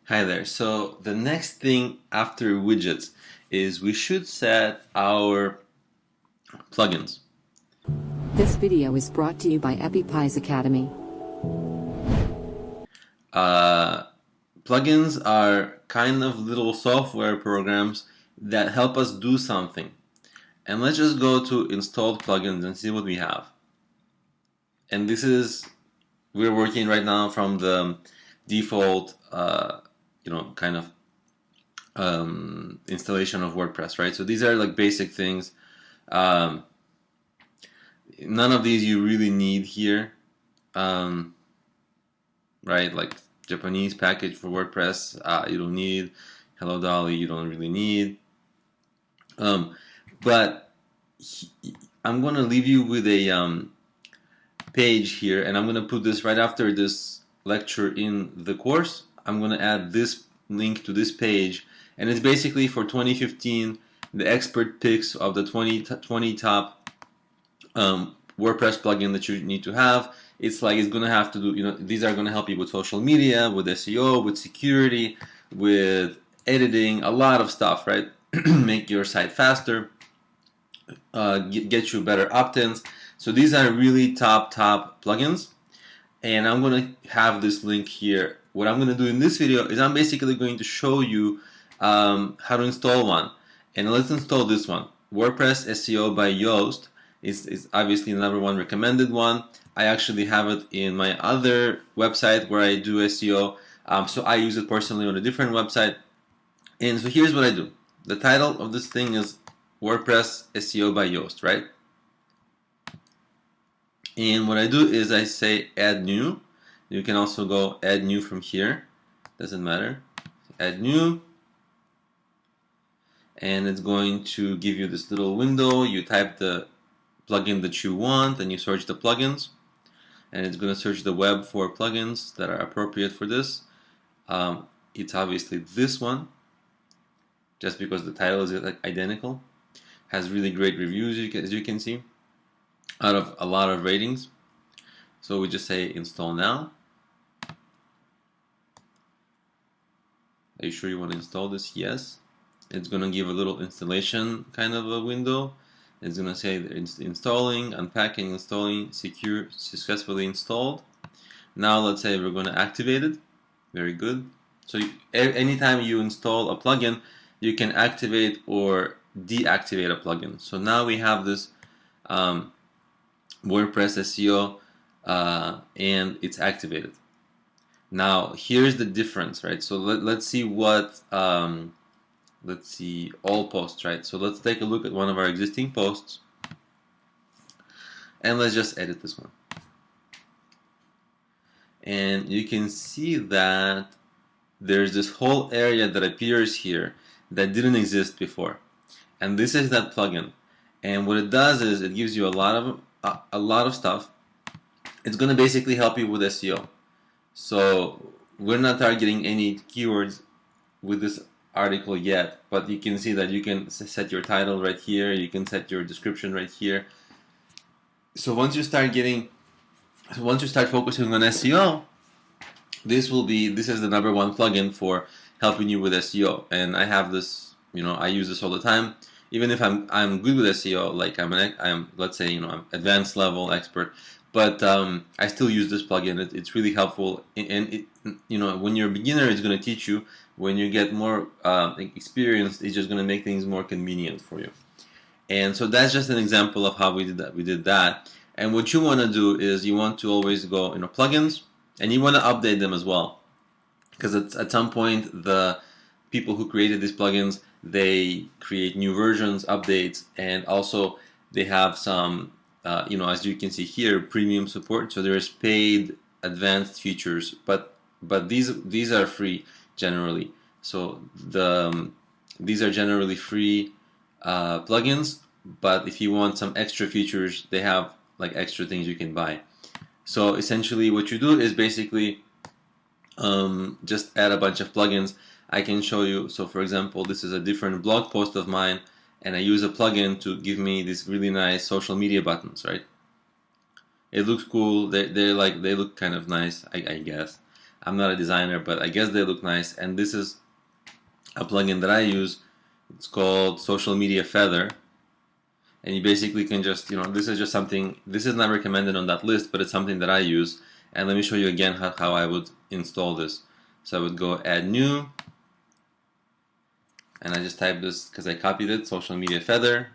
Hi there. So the next thing after widgets is we should set our plugins. This video is brought to you by EpiPies Academy. Plugins are kind of little software programs that help us do something. And let's just go to installed plugins and see what we have. And we're working right now from the default, kind of installation of WordPress, right? So these are like basic things. None of these you really need here, right? Like Japanese package for WordPress, you don't need. Hello Dolly, you don't really need. But I'm going to leave you with a page here, and I'm going to put this right after this lecture in the course. I'm going to add this link to this page, and it's basically for 2015, the expert picks of the 20 top WordPress plugin that you need to have. It's going to have to do, these are going to help you with social media, with SEO, with security, with editing, a lot of stuff, right? Make your site faster, get you better opt-ins. So these are really top plugins, and I'm going to have this link here. What I'm going to do in this video is I'm basically going to show you how to install one. And let's install this one. WordPress SEO by Yoast is obviously the number one recommended one. I actually have it in my other website where I do SEO, so I use it personally on a different website. And so here's what I do. The title of this thing is WordPress SEO by Yoast, right? And what I do is I say add new. You can also go add new from here. Doesn't matter. Add new. And it's going to give you this little window. You type the plugin that you want and you search the plugins. And it's going to search the web for plugins that are appropriate for this. It's obviously this one, just because the title is identical. Has really great reviews, as you can see, out of a lot of ratings. So we just say install now. Are you sure you want to install this? Yes. It's going to give a little installation kind of a window. It's going to say it's installing, unpacking, installing, secure, successfully installed. Now let's say we're going to activate it. Very good. So anytime you install a plugin, you can activate or deactivate a plugin. So now we have this WordPress SEO and it's activated. Now here's the difference, right? So let's see what let's see all posts, right? So let's take a look at one of our existing posts and let's just edit this one. And you can see that there's this whole area that appears here that didn't exist before. And this is that plugin. And what it does is it gives you a lot of stuff. It's going to basically help you with SEO. So we're not targeting any keywords with this article yet, but you can see that you can set your title right here. You can set your description right here. So once you start focusing on SEO, this is the number one plugin for helping you with SEO. And I have this, I use this all the time. Even if I'm good with SEO, like let's say I'm advanced level expert, but I still use this plugin. It's really helpful, and when you're a beginner, it's going to teach you. When you get more experienced, it's just going to make things more convenient for you. And so that's just an example of how we did that. And what you want to do is you want to always go plugins, and you want to update them as well, because at some point the people who created these plugins, they create new versions, updates, and also they have some, as you can see here, premium support. So there's paid advanced features, but these are free generally. So these are generally free plugins, but if you want some extra features, they have like extra things you can buy. So essentially what you do is basically just add a bunch of plugins. I can show you. So for example, this is a different blog post of mine, and I use a plugin to give me these really nice social media buttons, right? It looks cool. They look kind of nice, I guess. I'm not a designer, but I guess they look nice. And this is a plugin that I use. It's called Social Media Feather. And you basically can just, this is just something, this is not recommended on that list, but it's something that I use. And let me show you again how I would install this. So I would go add new, and I just type this because I copied it, Social Media Feather.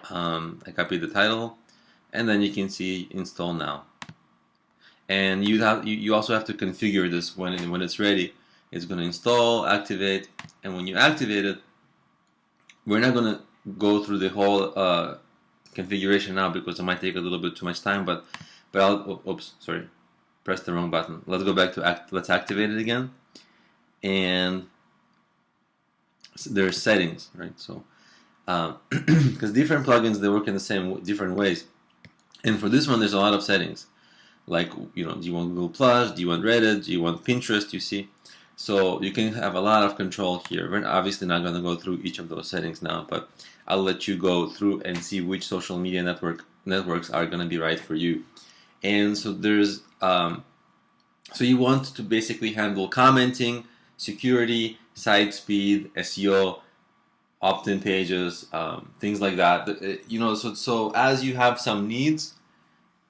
I copied the title, and then you can see install now. And you also have to configure this when it's ready. It's going to install, activate, and when you activate it, we're not going to go through the whole configuration now because it might take a little bit too much time. But oops, sorry, pressed the wrong button. Let's go back to let's activate it again, and there's settings, right? So because different plugins, they work in the same different ways, and for this one there's a lot of settings, like do you want Google Plus, do you want Reddit, do you want Pinterest, you see. So you can have a lot of control here. We're obviously not going to go through each of those settings now, but I'll let you go through and see which social media networks are going to be right for you. And so there's so you want to basically handle commenting, security, site speed, SEO, opt-in pages, things like that. So as you have some needs,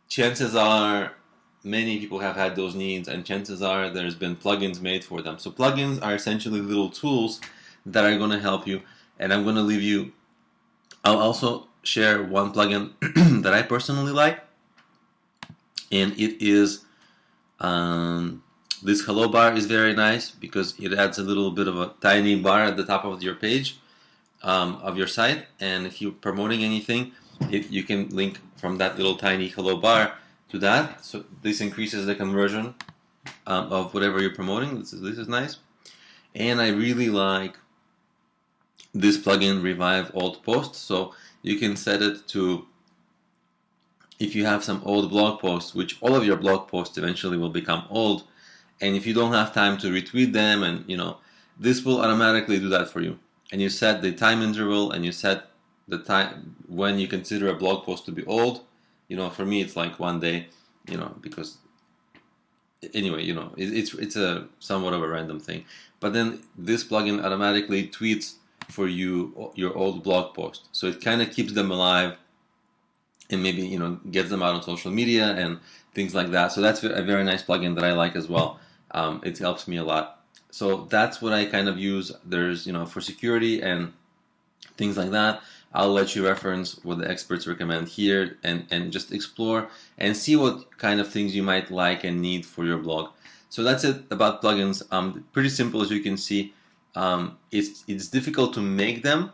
chances are many people have had those needs, and chances are there's been plugins made for them. So plugins are essentially little tools that are going to help you, and I'm going to leave you. I'll also share one plugin that I personally like, and it is this hello bar is very nice because it adds a little bit of a tiny bar at the top of your page of your site, and if you're promoting anything, you can link from that little tiny hello bar to that. So this increases the conversion of whatever you're promoting. This is nice. And I really like this plugin, Revive Old Posts. So you can set it to, if you have some old blog posts, which all of your blog posts eventually will become old, and if you don't have time to retweet them, and this will automatically do that for you. And you set the time interval, and you set the time when you consider a blog post to be old. For me it's like 1 day, because anyway, it's a somewhat of a random thing. But then this plugin automatically tweets for you your old blog post, so it kind of keeps them alive, and maybe gets them out on social media and things like that. So that's a very nice plugin that I like as well. It helps me a lot. So that's what I kind of use. There's for security and things like that. I'll let you reference what the experts recommend here, and just explore and see what kind of things you might like and need for your blog. So that's it about plugins. Pretty simple, as you can see. It's difficult to make them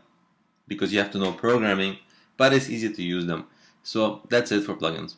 because you have to know programming, but it's easy to use them. So that's it for plugins.